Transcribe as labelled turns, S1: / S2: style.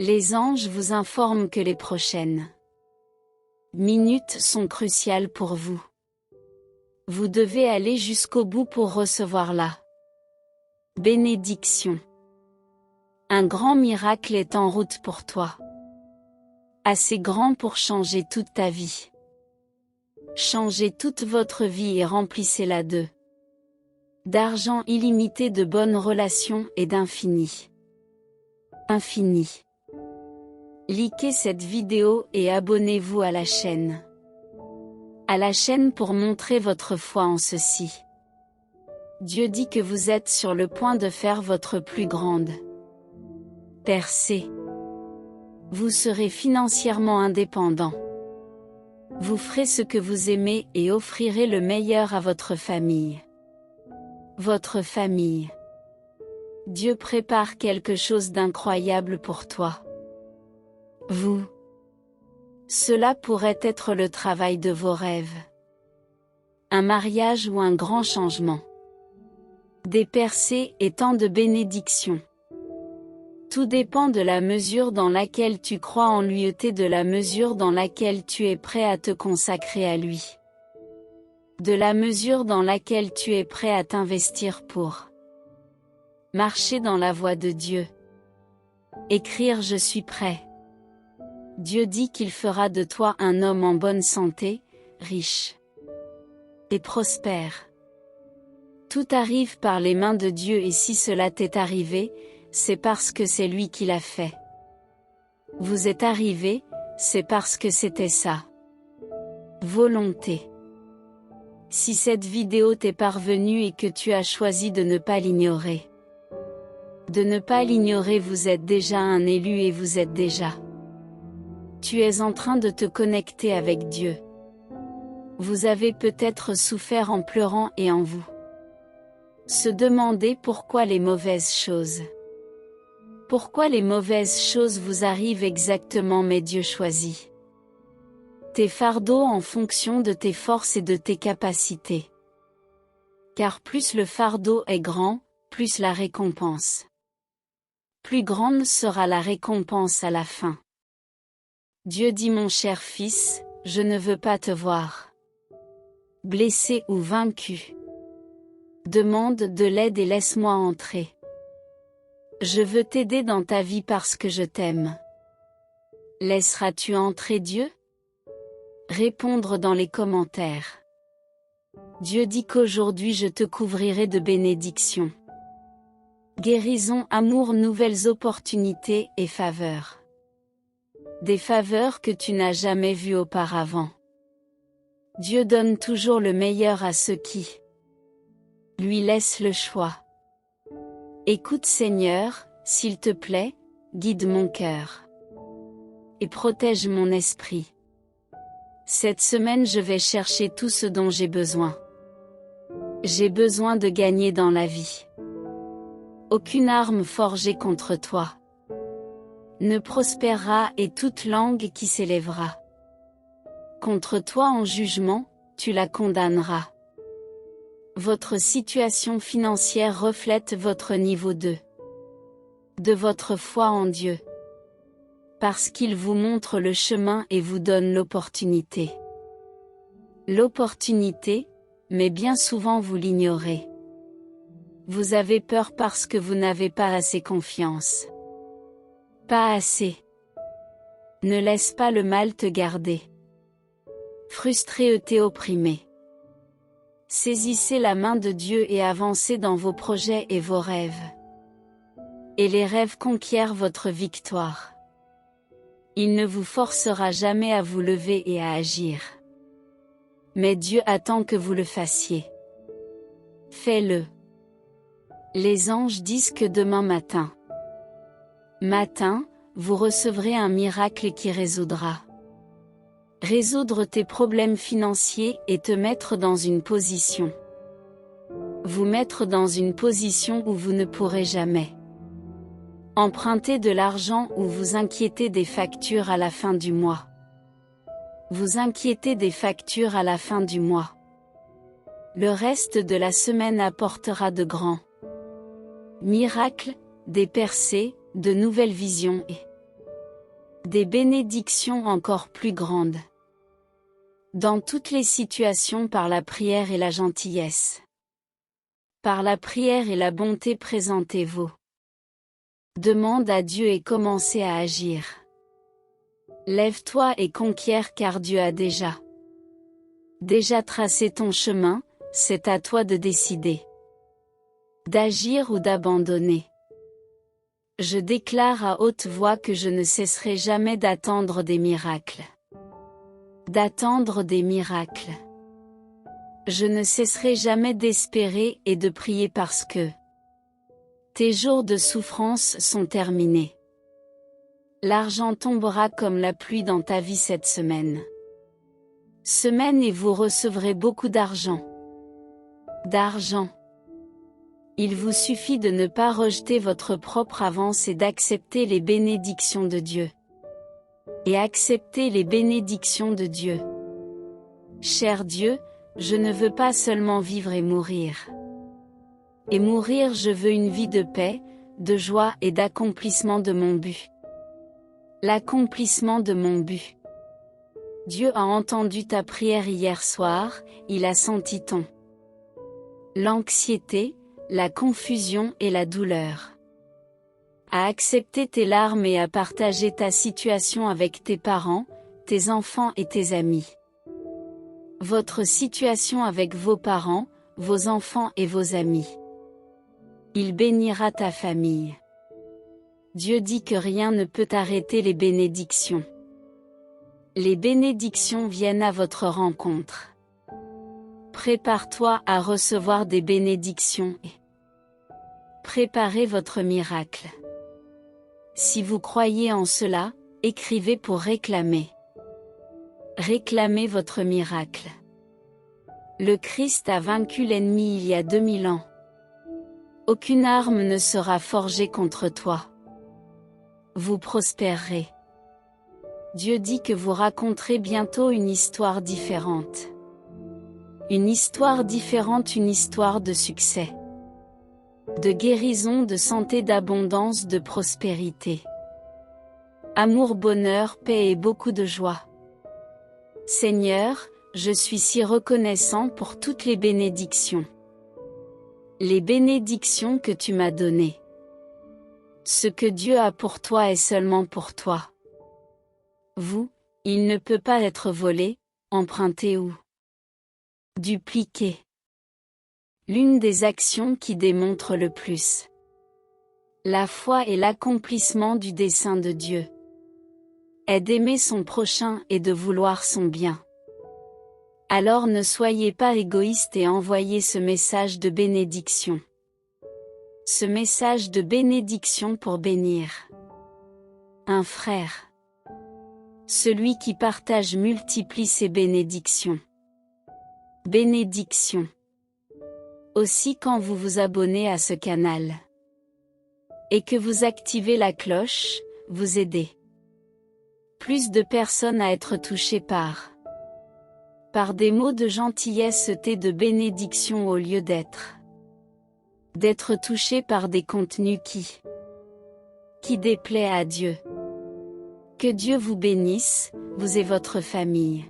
S1: Les anges vous informent que les prochaines minutes sont cruciales pour vous. Vous devez aller jusqu'au bout pour recevoir la bénédiction. Un grand miracle est en route pour toi. Assez grand pour changer toute ta vie. Changez toute votre vie et remplissez-la d'argent illimité, de bonnes relations et d'infini. Infini. Likez cette vidéo et abonnez-vous à la chaîne. Pour montrer votre foi en ceci. Dieu dit que vous êtes sur le point de faire votre plus grande percée. Vous serez financièrement indépendant. Vous ferez ce que vous aimez et offrirez le meilleur à votre famille. Votre famille. Dieu prépare quelque chose d'incroyable pour toi. Vous. Cela pourrait être le travail de vos rêves. Un mariage ou un grand changement. Des percées et tant de bénédictions. Tout dépend de la mesure dans laquelle tu crois en lui et de la mesure dans laquelle tu es prêt à te consacrer à lui. De la mesure dans laquelle tu es prêt à t'investir pour marcher dans la voie de Dieu. Écrire je suis prêt. Dieu dit qu'il fera de toi un homme en bonne santé, riche et prospère. Tout arrive par les mains de Dieu et si cela t'est arrivé, c'est parce que c'est lui qui l'a fait. Vous êtes arrivé, c'est parce que c'était sa volonté. Si cette vidéo t'est parvenue et que tu as choisi de ne pas l'ignorer. Vous êtes déjà un élu et vous êtes déjà. Tu es en train de te connecter avec Dieu. Vous avez peut-être souffert en pleurant et en vous se demander pourquoi les mauvaises choses. Pourquoi les mauvaises choses vous arrivent exactement, mais Dieu choisit tes fardeaux en fonction de tes forces et de tes capacités. Car plus le fardeau est grand, plus la récompense. Plus grande sera la récompense à la fin. Dieu dit: mon cher fils, je ne veux pas te voir blessé ou vaincu. Demande de l'aide et laisse-moi entrer. Je veux t'aider dans ta vie parce que je t'aime. Laisseras-tu entrer Dieu? Répondre dans les commentaires. Dieu dit qu'aujourd'hui je te couvrirai de bénédictions. Guérison, amour, nouvelles opportunités et faveurs. Des faveurs que tu n'as jamais vues auparavant. Dieu donne toujours le meilleur à ceux qui lui laissent le choix. Écoute Seigneur, s'il te plaît, guide mon cœur. Et protège mon esprit. Cette semaine je vais chercher tout ce dont j'ai besoin. J'ai besoin de gagner dans la vie. Aucune arme forgée contre toi ne prospérera et toute langue qui s'élèvera contre toi en jugement, tu la condamneras. Votre situation financière reflète votre niveau de votre foi en Dieu. Parce qu'il vous montre le chemin et vous donne l'opportunité. L'opportunité, mais bien souvent vous l'ignorez. Vous avez peur parce que vous n'avez pas assez confiance. Pas assez. Ne laisse pas le mal te garder. Frustré et opprimé. Saisissez la main de Dieu et avancez dans vos projets et vos rêves. Et les rêves conquièrent votre victoire. Il ne vous forcera jamais à vous lever et à agir. Mais Dieu attend que vous le fassiez. Fais-le. Les anges disent que demain matin, vous recevrez un miracle qui résoudre tes problèmes financiers et te mettre dans une position. Vous mettre dans une position où vous ne pourrez jamais emprunter de l'argent ou vous inquiéter des factures à la fin du mois. Vous inquiétez des factures à la fin du mois. Le reste de la semaine apportera de grands miracles, des percées, de nouvelles visions et Des bénédictions encore plus grandes. Dans toutes les situations par la prière et la gentillesse. Par la prière et la bonté présentez-vous. Demande à Dieu et commencez à agir. Lève-toi et conquiers car Dieu a déjà tracé ton chemin, c'est à toi de décider. D'agir ou d'abandonner. Je déclare à haute voix que je ne cesserai jamais d'attendre des miracles. D'attendre des miracles. Je ne cesserai jamais d'espérer et de prier parce que tes jours de souffrance sont terminés. L'argent tombera comme la pluie dans ta vie cette semaine. Et vous recevrez beaucoup d'argent. D'argent. Il vous suffit de ne pas rejeter votre propre avance et d'accepter les bénédictions de Dieu. Et accepter les bénédictions de Dieu. Cher Dieu, je ne veux pas seulement vivre et mourir. Et mourir, je veux une vie de paix, de joie et d'accomplissement de mon but. L'accomplissement de mon but. Dieu a entendu ta prière hier soir, il a senti l'anxiété, la confusion et la douleur. A accepté tes larmes et a partagé ta situation avec tes parents, tes enfants et tes amis. Votre situation avec vos parents, vos enfants et vos amis. Il bénira ta famille. Dieu dit que rien ne peut arrêter les bénédictions. Les bénédictions viennent à votre rencontre. Prépare-toi à recevoir des bénédictions et préparez votre miracle. Si vous croyez en cela, écrivez pour réclamer. Réclamez votre miracle. Le Christ a vaincu l'ennemi il y a 2000 ans. Aucune arme ne sera forgée contre toi. Vous prospérerez. Dieu dit que vous raconterez bientôt une histoire différente. Une histoire différente, une histoire de succès. De guérison, de santé, d'abondance, de prospérité. Amour, bonheur, paix et beaucoup de joie. Seigneur, je suis si reconnaissant pour toutes les bénédictions. Les bénédictions que tu m'as données. Ce que Dieu a pour toi est seulement pour toi. Il ne peut pas être volé, emprunté ou dupliqué. L'une des actions qui démontre le plus la foi et l'accomplissement du dessein de Dieu est d'aimer son prochain et de vouloir son bien. Alors ne soyez pas égoïste et envoyez ce message de bénédiction. Ce message de bénédiction pour bénir un frère. Celui qui partage multiplie ses bénédictions. Bénédictions. Aussi quand vous vous abonnez à ce canal et que vous activez la cloche, vous aidez plus de personnes à être touchées par des mots de gentillesse et de bénédiction au lieu d'être touchés par des contenus qui déplaient à Dieu. Que Dieu vous bénisse, vous et votre famille.